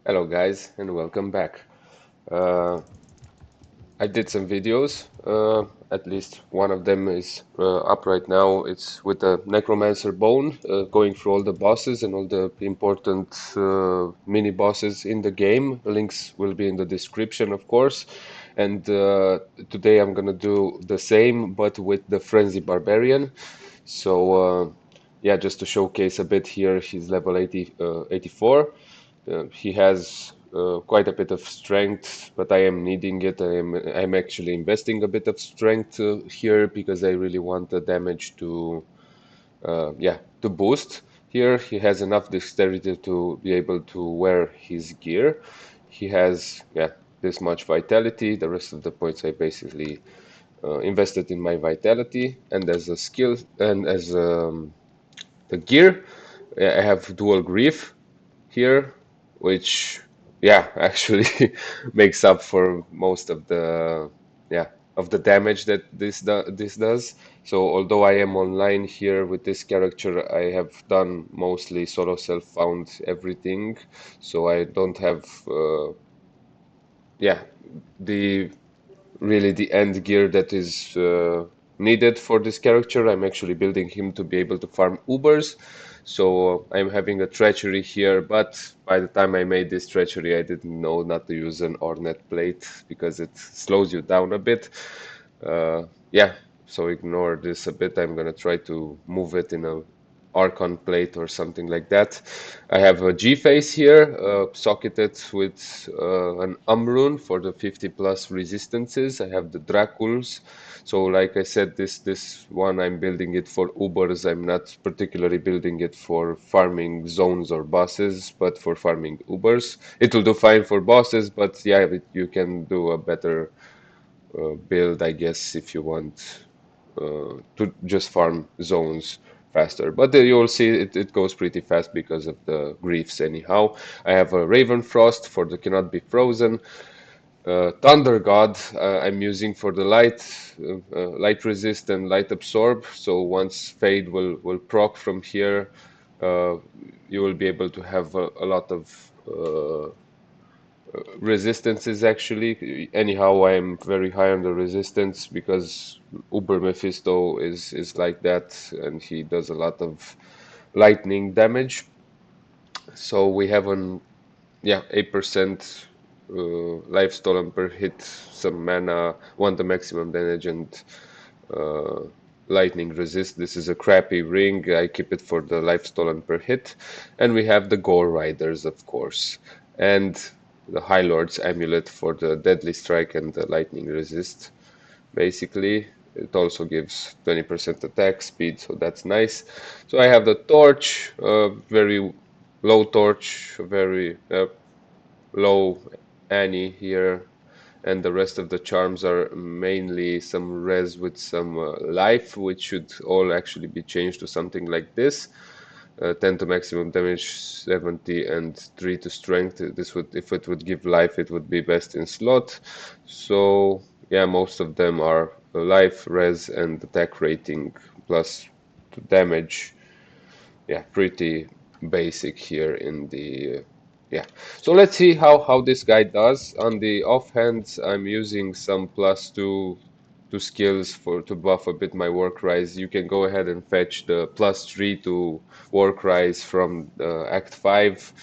Hello guys and welcome back. Uh, I did some videos, at least one of them is up right now. It's with a necromancer bone, going through all the bosses and all the important mini bosses in the game. Links will be in the description, of course. And today I'm gonna do the same but with the frenzy barbarian. So yeah, just to showcase a bit here, he's level 84. He has quite a bit of strength, but I am needing it. I'm actually investing a bit of strength here because I really want the damage to yeah, to boost. Here he has enough dexterity to be able to wear his gear. He has, yeah, this much vitality. The rest of the points I basically invested in my vitality, and as a skill and as the gear, I have dual grief here, which yeah, actually makes up for most of the yeah, of the damage that this does. So although I am online here with this character, I have done mostly solo self-found everything, so I don't have yeah, the really the end gear that is needed for this character. I'm actually building him to be able to farm Ubers. So I'm having a treachery here, but by the time I made this treachery, I didn't know not to use an Ornate plate because it slows you down a bit. Yeah, so ignore this a bit. I'm gonna try to move it in a Archon plate or something like that. I have a G face here, socketed with an Umrune for the 50 plus resistances. I have the Draculs. So like I said, this one I'm building it for Ubers. I'm not particularly building it for farming zones or bosses, but for farming Ubers. It will do fine for bosses, but yeah, you can do a better build, I guess, if you want to just farm zones faster. But you'll see it goes pretty fast because of the griefs anyhow. I have a Raven Frost for the cannot be frozen. Thunder God I'm using for the light resist and light absorb. So once Fade will proc from here, uh, you will be able to have a lot of resistances actually. Anyhow, I'm very high on the resistance because Uber Mephisto is like that, and he does a lot of lightning damage. So we have an yeah 8% life stolen per hit, some mana, want the maximum damage, and uh, lightning resist. This is a crappy ring. I keep it for the life stolen per hit, and we have the Gore Riders, of course, and the High Lord's amulet for the deadly strike and the lightning resist. Basically, it also gives 20% attack speed, so that's nice. So I have the torch, very low torch, very low Annie here, and the rest of the charms are mainly some res with some life, which should all actually be changed to something like this. 10 to maximum damage, 70, and 3 to strength. This would, if it would give life, it would be best in slot. So yeah, most of them are life, res, and attack rating plus to damage. Yeah, pretty basic here in the yeah. So let's see how this guy does. On the offhand, I'm using some +2 to skills for to buff a bit my work rise. You can go ahead and fetch the +3 to work rise from Act 5.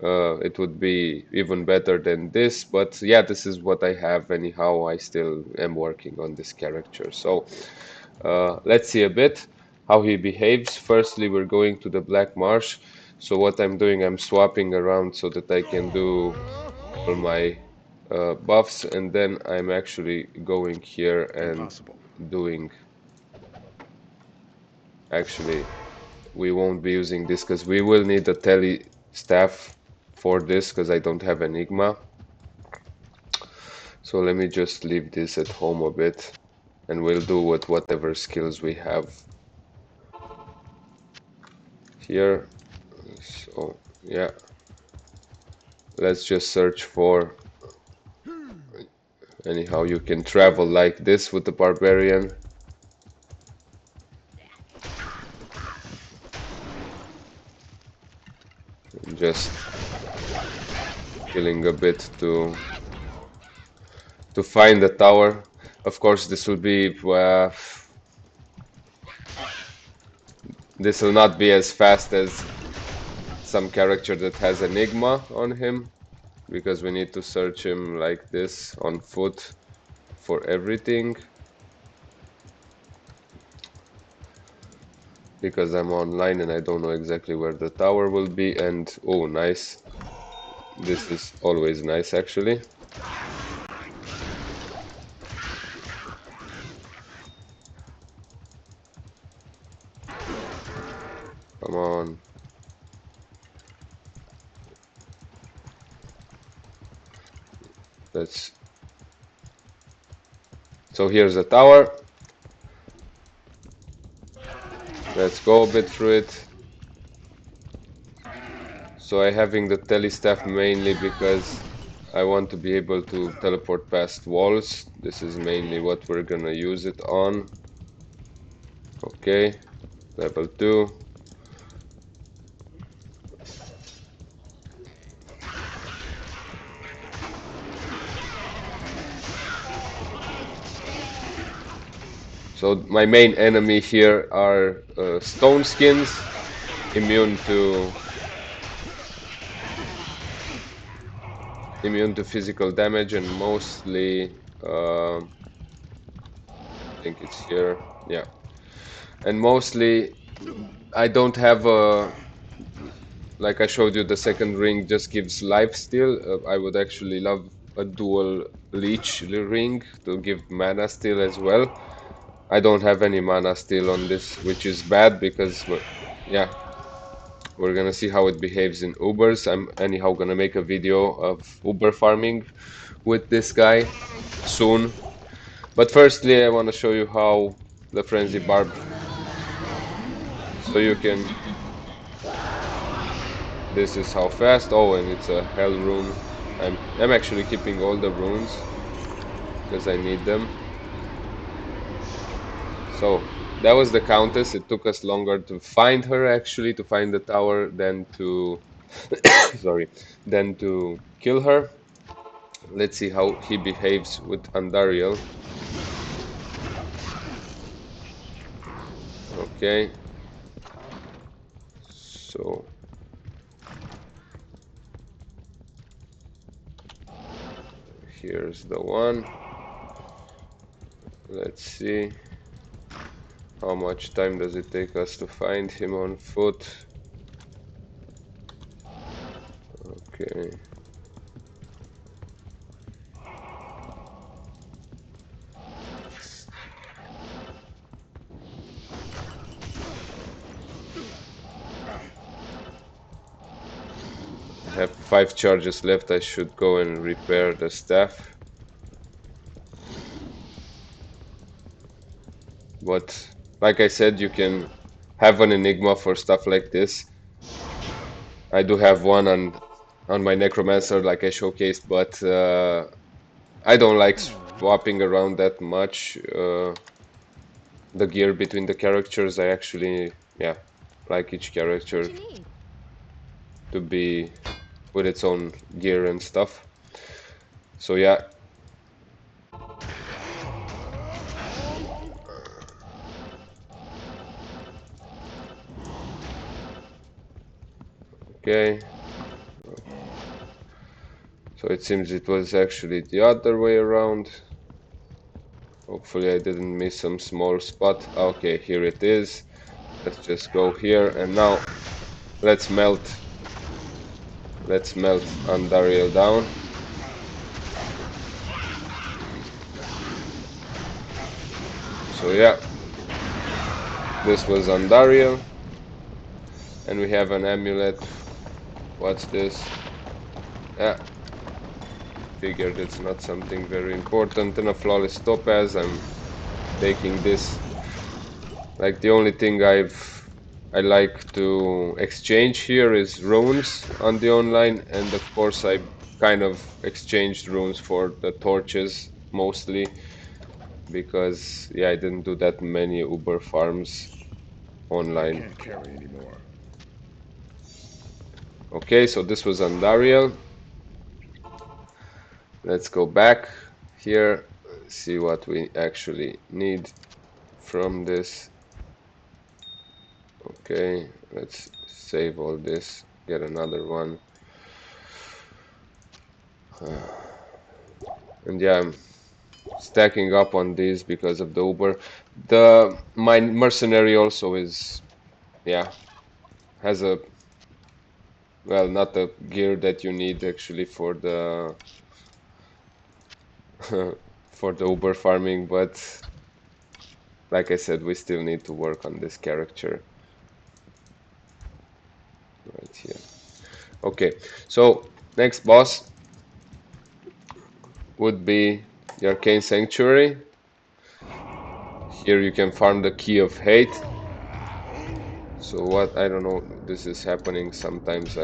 It would be even better than this, but yeah, this is what I have anyhow. I still am working on this character. So let's see a bit how he behaves. Firstly, we're going to the Black Marsh. So what I'm doing, I'm swapping around so that I can do all my buffs, and then I'm actually going here and Impossible. doing. Actually, we won't be using this because we will need a tele staff for this because I don't have Enigma. So let me just leave this at home a bit, and we'll do with whatever skills we have here. So yeah, let's just search for. Anyhow, you can travel like this with the barbarian. And just killing a bit to find the tower. Of course, this will not be as fast as some character that has Enigma on him, because we need to search him like this on foot for everything. Because I'm online and I don't know exactly where the tower will be. And oh, nice. This is always nice, actually. Come on. Let's. So here's the tower. Let's go a bit through it. So I'm having the telestaff mainly because I want to be able to teleport past walls. This is mainly what we're gonna use it on. Okay, level 2. So my main enemy here are stone skins, immune to physical damage, and mostly I think it's here, yeah, and mostly I don't have a, like I showed you, the second ring just gives life steal. I would actually love a dual leech ring to give mana steal as well. I don't have any mana steal on this, which is bad because yeah, we're gonna see how it behaves in Ubers. I'm anyhow gonna make a video of Uber farming with this guy soon. But firstly, I want to show you how the Frenzy Barb, so you can, this is how fast. Oh, and it's a hell rune. I'm actually keeping all the runes because I need them. So that was the Countess. It took us longer to find her, actually, to find the tower than to sorry, than to kill her. Let's see how he behaves with Andariel. Okay, so here's the one. Let's see. How much time does it take us to find him on foot? Okay. I have 5 charges left. I should go and repair the staff. But like I said, you can have an enigma for stuff like this. I do have one on my necromancer, like I showcased, but I don't like swapping around that much the gear between the characters. I actually, yeah, like each character to be with its own gear and stuff. So yeah. Okay, so it seems it was actually the other way around. Hopefully I didn't miss some small spot. Okay, here it is. Let's just go here and now let's melt Andariel down. So yeah, this was Andariel, and we have an amulet. What's this? Yeah, figured it's not something very important. And a flawless topaz. I'm taking this. Like the only thing I like to exchange here is runes on the online, and of course I kind of exchanged runes for the torches mostly because yeah, I didn't do that many Uber farms online. Can't carry anymore. Okay, so this was Andariel. Let's go back here, see what we actually need from this. Okay, let's save all this, get another one. And yeah, I'm stacking up on these because of the Uber. My mercenary also is, yeah, has a, well, not the gear that you need actually for the for the Uber farming, but like I said, we still need to work on this character right here. Okay, so next boss would be the Arcane Sanctuary. Here you can farm the Key of Hate. So what, I don't know, this is happening sometimes.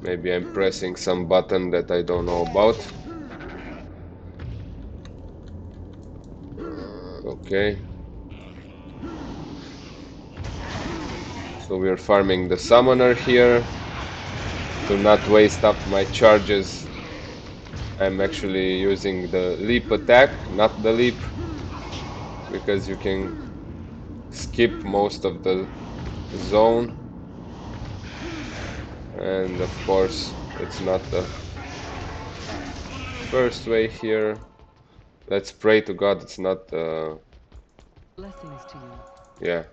Maybe I'm pressing some button that I don't know about. Okay. So we're farming the summoner here. To not waste up my charges, I'm actually using the leap attack, not the leap, because you can skip most of the zone. And of course, it's not the first way here. Let's pray to God it's not Blessings to you. yeah,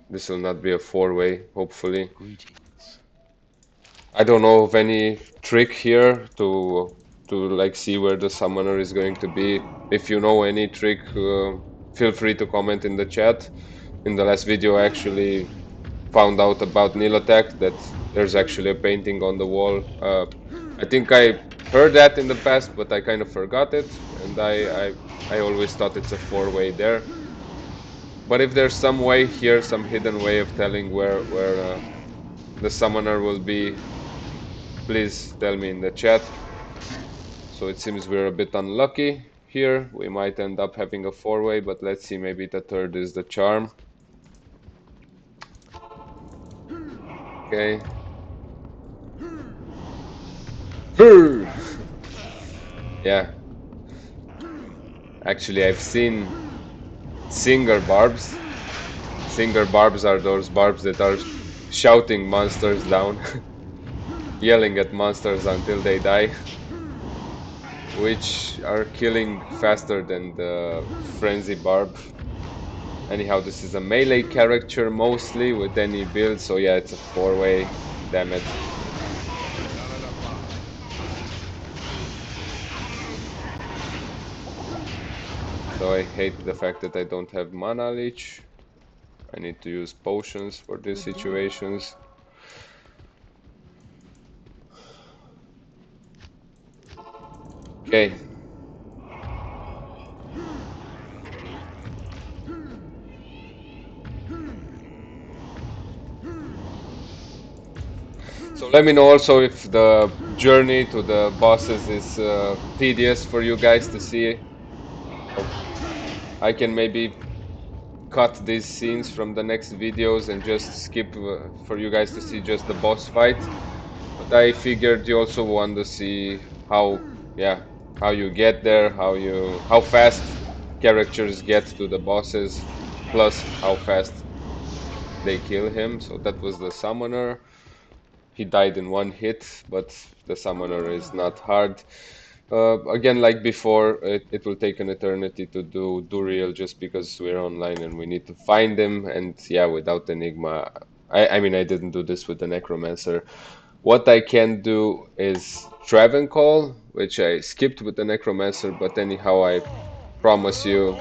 this will not be a four-way, hopefully. Greetings. I don't know of any trick here to like see where the summoner is going to be. If you know any trick, feel free to comment in the chat. In the last video, I actually found out about Nil attack, that there's actually a painting on the wall. I think I heard that in the past, but I kind of forgot it, and I always thought it's a four-way there. But if there's some way here, some hidden way of telling where the summoner will be, please tell me in the chat. So it seems we're a bit unlucky here. We might end up having a four-way, but let's see, maybe the third is the charm. Okay. Yeah. Actually, I've seen singer barbs. Singer barbs are those barbs that are shouting monsters down, yelling at monsters until they die, which are killing faster than the frenzy barb. Anyhow, this is a melee character mostly with any build, so yeah, it's a four-way. Damn it. So I hate the fact that I don't have mana leech. I need to use potions for these Good day. situations. Okay. So let me know also if the journey to the bosses is tedious for you guys to see. I can maybe cut these scenes from the next videos and just skip for you guys to see just the boss fight. But I figured you also want to see how, yeah, how you get there, how fast characters get to the bosses, plus how fast they kill him. So that was the summoner. He died in one hit, but the summoner is not hard. Again, like before, it will take an eternity to do Duriel just because we're online and we need to find him. And yeah, without Enigma, I mean, I didn't do this with the Necromancer. What I can do is Travencall, which I skipped with the Necromancer, but anyhow, I promise you,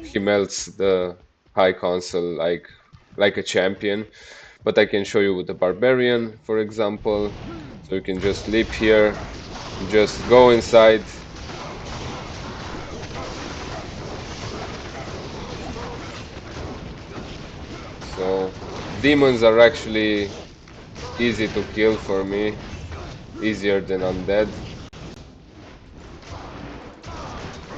he melts the High Council like a champion. But I can show you with the Barbarian, for example. So you can just leap here, just go inside. So demons are actually easy to kill for me, easier than undead.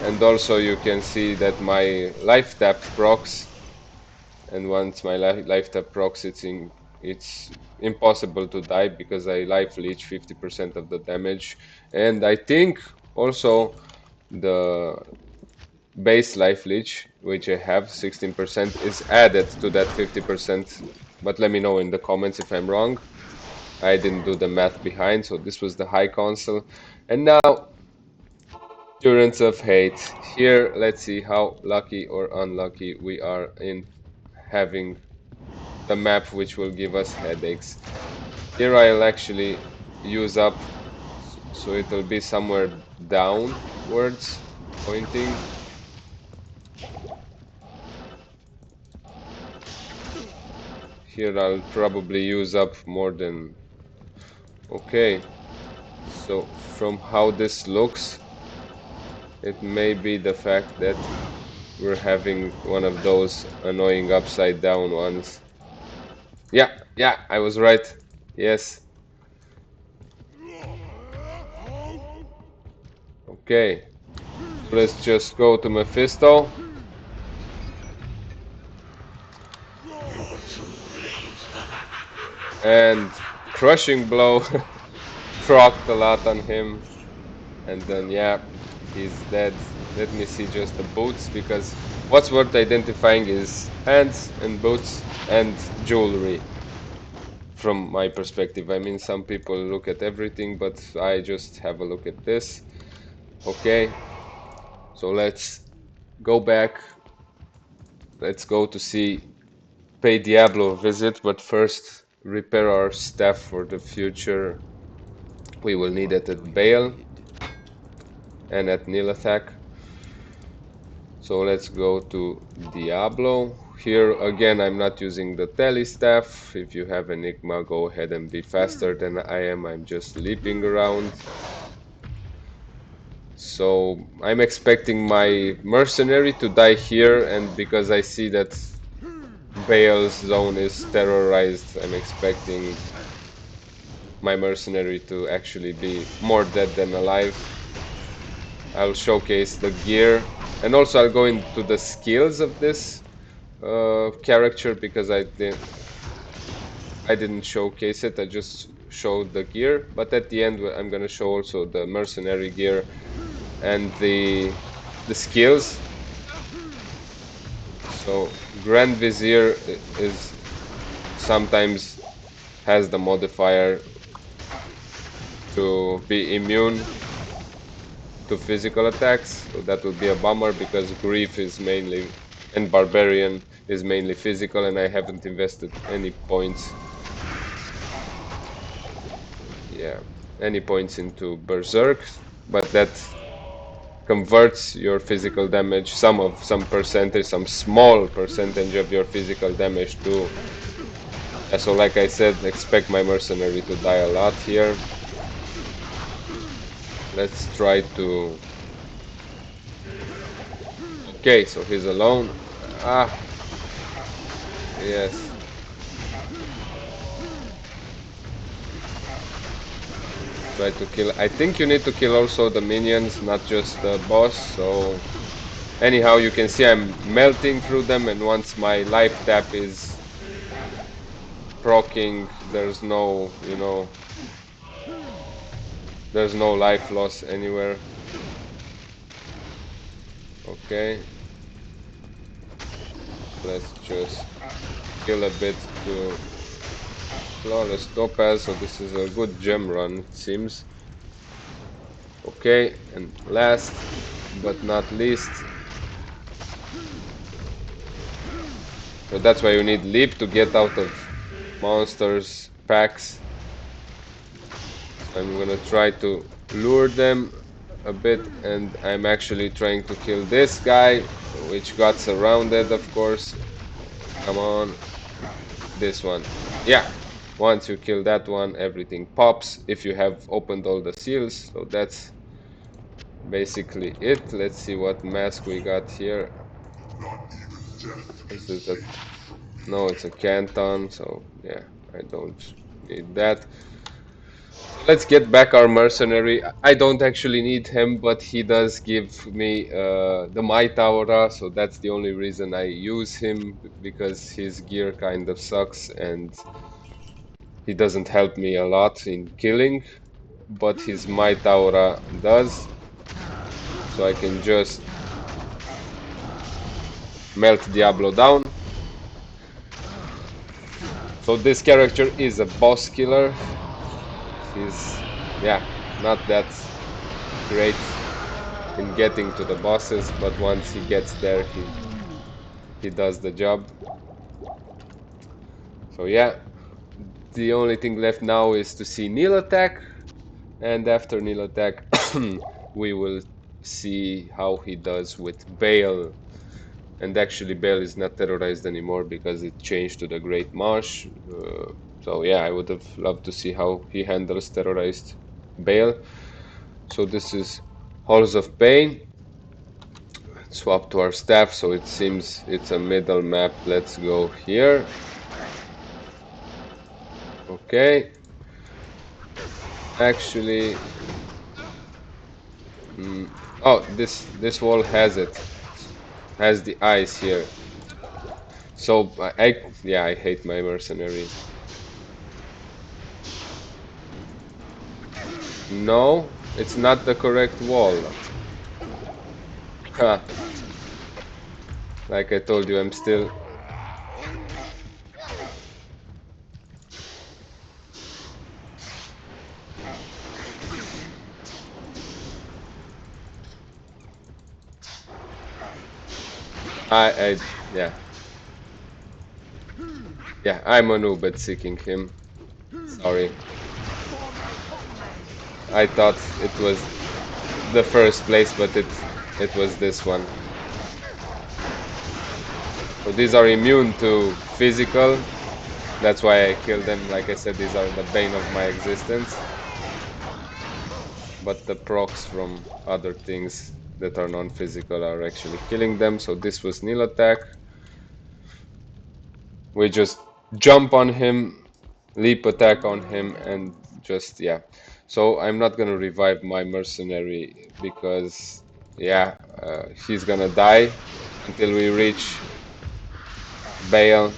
And also you can see that my life tap procs, and once my life tap procs, it's impossible to die because I life leech 50% of the damage. And I think Also, the base life leech, which I have 16%, is added to that 50%. But let me know in the comments if I'm wrong. I didn't do the math behind, so this was the high console. And now, Currents of Hate. Here, let's see how lucky or unlucky we are in having the map which will give us headaches. Here I'll actually use up, so it'll be somewhere downwards pointing. Here I'll probably use up more than... Okay, so from how this looks, it may be the fact that we're having one of those annoying upside down ones. Yeah, yeah, I was right. Yes. Okay, so let's just go to Mephisto and crushing blow. Procced a lot on him, and then yeah, he's dead. Let me see just the boots, because what's worth identifying is hands and boots and jewelry from my perspective. I mean, some people look at everything, but I just have a look at this. Okay, so let's go back. Let's go to see, pay Diablo a visit, but first repair our staff for the future. We will need it at Bale and at Nilathak. So let's go to Diablo. Here again, I'm not using the tele staff. If you have Enigma, go ahead and be faster than I am. I'm just leaping around. So I'm expecting my mercenary to die here, and because I see that Bale's zone is terrorized, I'm expecting my mercenary to actually be more dead than alive. I'll showcase the gear, and also I'll go into the skills of this character, because I didn't showcase it. I just showed the gear, but at the end I'm gonna show also the mercenary gear and the skills. So Grand Vizier is sometimes has the modifier to be immune to physical attacks, so that would be a bummer, because Grief is mainly, and Barbarian is mainly physical, and I haven't invested any points, yeah, any points into Berserk, but that converts your physical damage, some percentage, some small percentage of your physical damage to... Yeah, so like I said, expect my mercenary to die a lot here. Let's try to... Okay, so he's alone. Ah, yes. Let's try to kill... I think you need to kill also the minions, not just the boss, so... Anyhow, you can see I'm melting through them, and once my life tap is proccing, there's no, there's no life loss anywhere. Okay, let's just kill a bit to Flawless Topaz, so this is a good gem run, it seems. Okay, and last but not least, so that's why you need leap to get out of monsters packs. So I'm gonna try to lure them a bit, and I'm actually trying to kill this guy, which got surrounded, of course. Come on, this one. Yeah, once you kill that one, everything pops if you have opened all the seals. So that's basically it. Let's see what mask we got here. Is it a... No, it's a Canton, so yeah, I don't need that. So let's get back our mercenary. I don't actually need him, but he does give me the Might Aura, so that's the only reason I use him, because his gear kind of sucks and he doesn't help me a lot in killing, but his Might Aura does. so I can just melt Diablo down. So this character is a boss killer. He's, yeah, not that great in getting to the bosses, but once he gets there, he does the job. So yeah, the only thing left now is to see Neil attack, and after Neil attack, we will see how he does with Bale. And actually, Bale is not terrorized anymore because it changed to the Great Marsh. So yeah, I would have loved to see how he handles terrorized Bale. So this is Halls of Pain. Swap to our staff, so it seems it's a middle map. Let's go here. Okay. Actually, oh, this wall has it. Has the eyes here. So yeah, I hate my mercenary. No, it's not the correct wall. Ha. Like I told you, I'm still. Yeah, yeah, I'm a noob at seeking him. Sorry. I thought it was the first place, but it was this one. So these are immune to physical. That's why I killed them. Like I said, these are the bane of my existence. But the procs from other things that are non-physical are actually killing them. So this was nil attack. We just jump on him, leap attack on him, and just, yeah. So I'm not gonna revive my mercenary because, yeah, he's gonna die until we reach Bale,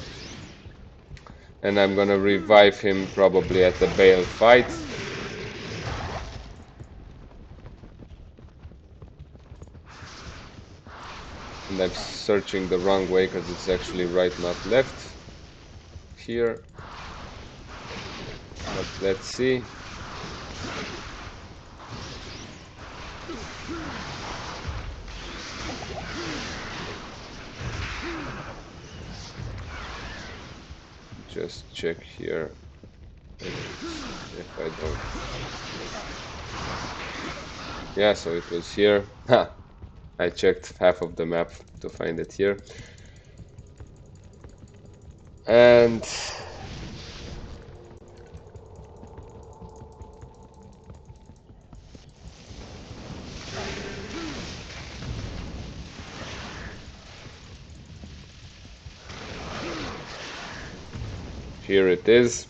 and I'm gonna revive him probably at the Bale fight. And I'm searching the wrong way because it's actually right, not left here. But let's see. Just check here if I don't. Yeah, so it was here. Ha! I checked half of the map to find it here. And here it is.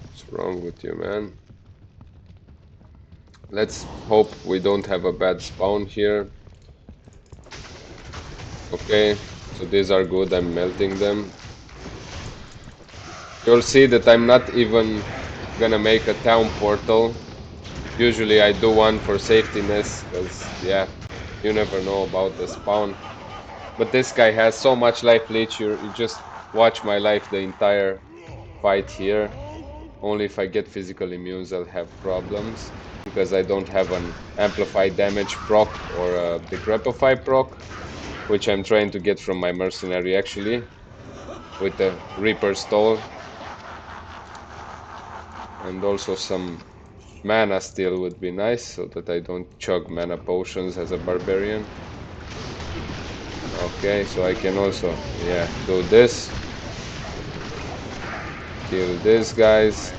What's wrong with you, man? Let's hope we don't have a bad spawn here. Okay, so these are good. I'm melting them. You'll see that I'm not even gonna make a town portal. Usually I do one for safetyness, because, yeah, you never know about the spawn. But this guy has so much life leech, you just watch my life the entire fight here. Only if I get physical immunes I'll have problems, because I don't have an amplified damage proc or a decrepify proc, which I'm trying to get from my mercenary actually, with the Reaper Stole. And also some mana steal would be nice, so that I don't chug mana potions as a barbarian. Okay, so I can also, yeah, do this. Kill these guys.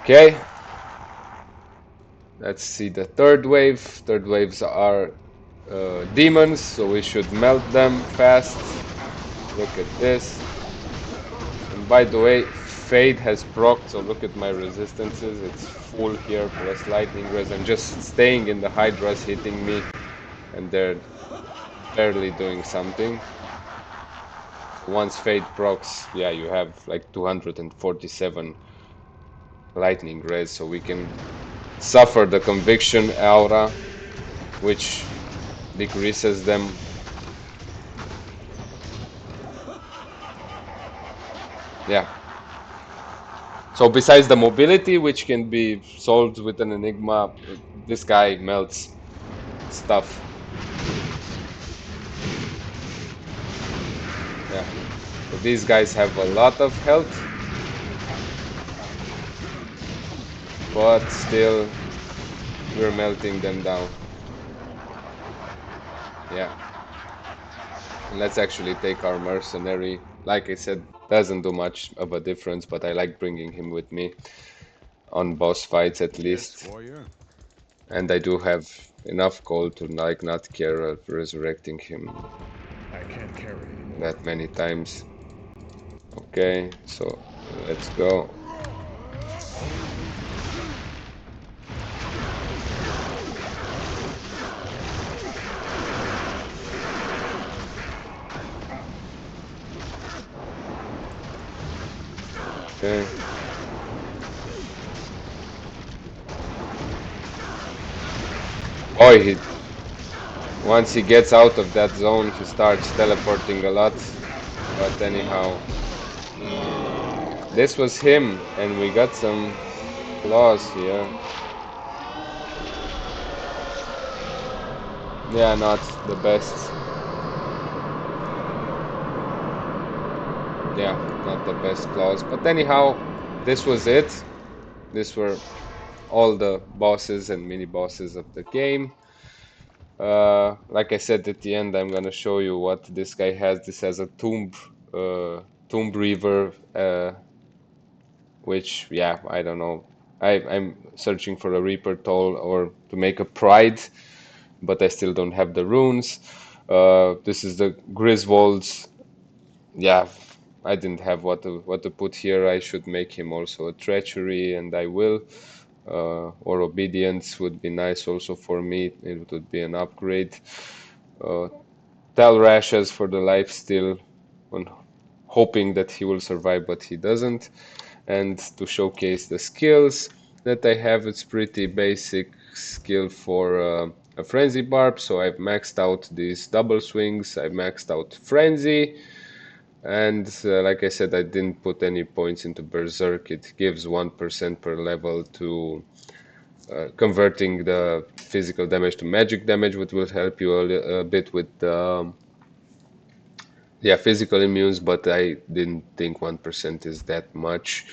Okay. Let's see the third wave. Third waves are demons, so we should melt them fast. Look at this. And by the way, Fade has procced, so look at my resistances. It's full here, plus lightning res. I'm just staying in the Hydras hitting me, and they're barely doing something. So once Fade procs, yeah, you have like 247 lightning res, so we can suffer the conviction aura, which decreases them. Yeah. So besides the mobility, which can be solved with an enigma, this guy melts stuff. Yeah. So these guys have a lot of health, but still we're melting them down. Yeah. And let's actually take our mercenary. Like I said, doesn't do much of a difference, but I like bringing him with me on boss fights at Yes, least. warrior. And I do have enough gold to like not care of resurrecting him I can't carry anymore. that many times. Okay, so let's go. Okay. Boy, once he gets out of that zone, he starts teleporting a lot. But anyhow, this was him, and we got some claws here. Yeah, not the best. Yeah, not the best claws. But anyhow, this was it. These were all the bosses and mini bosses of the game. Like I said at the end, I'm gonna show you what this guy has. This has a tomb reaver, which yeah, I don't know. I'm searching for a Reaper toll or to make a Pride, but I still don't have the runes. This is the Griswold's. Yeah, I didn't have what to put here. I should make him also a treachery, and I will. Or obedience would be nice also for me. It would be an upgrade. Uh, Tell Rashes for the life steal, on hoping that he will survive, but he doesn't. And to showcase the skills that I have, it's pretty basic skill for a Frenzy Barb. So I've maxed out these double swings. I maxed out Frenzy. And like I said, I didn't put any points into Berserk. It gives 1% per level to converting the physical damage to magic damage, which will help you a bit with yeah, physical immunes, but I didn't think 1% is that much.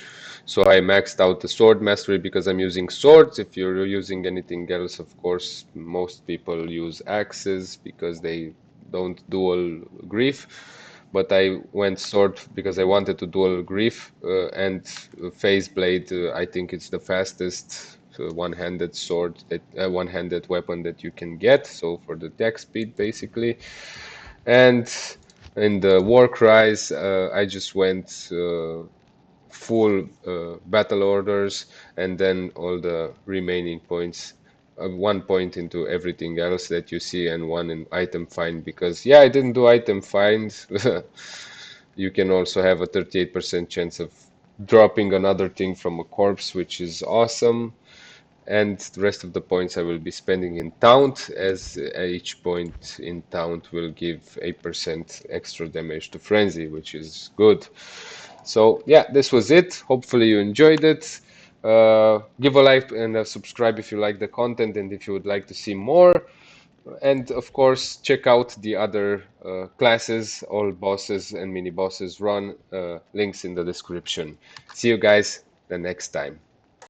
So I maxed out the sword mastery because I'm using swords. If you're using anything else, of course, most people use axes because they don't dual grief. But I went sword because I wanted to dual grief and phase blade. I think it's the fastest one-handed sword that one-handed weapon that you can get. So for the attack speed, basically. And in the war cries, I just went full battle orders and then all the remaining points. 1 point into everything else that you see and one in item find because yeah, I didn't do item find. You can also have a 38% chance of dropping another thing from a corpse, which is awesome. And the rest of the points I will be spending in taunt, as each point in taunt will give 8% extra damage to frenzy, which is good. So yeah, this was it. Hopefully you enjoyed it. Give a like and a subscribe if you like the content and if you would like to see more. And of course, check out the other classes, all bosses and mini bosses run. Links in the description. See you guys the next time.